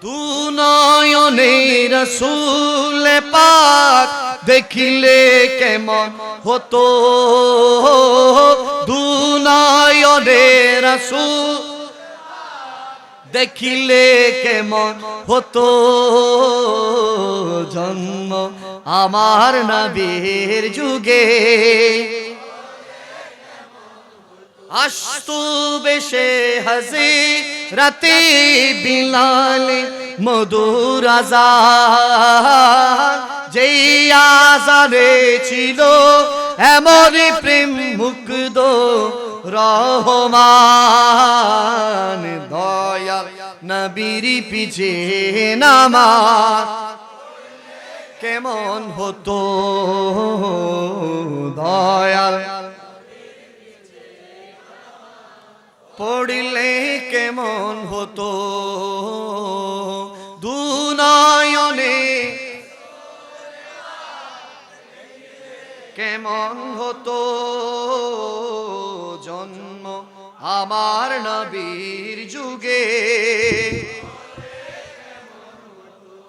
দুনয়নে রাসূল পাক দেখিলে কেমন হতো, দুনয়নে রাসূল দেখিলে কেমন হতো, জন্ম আমার নবীর যুগে আসতু বেশে হযরতে বিলাল মধুর আযান, যেই আযানে ছিল এমন প্রেম মুগ্ধ রহমান, দয়াল নবীর পিছে নামাজ কেমন হতো, দয়াল পড়লে কেমন হতো, দুনয়নে কেমন হতো, জন্ম আমার নবীর যুগে।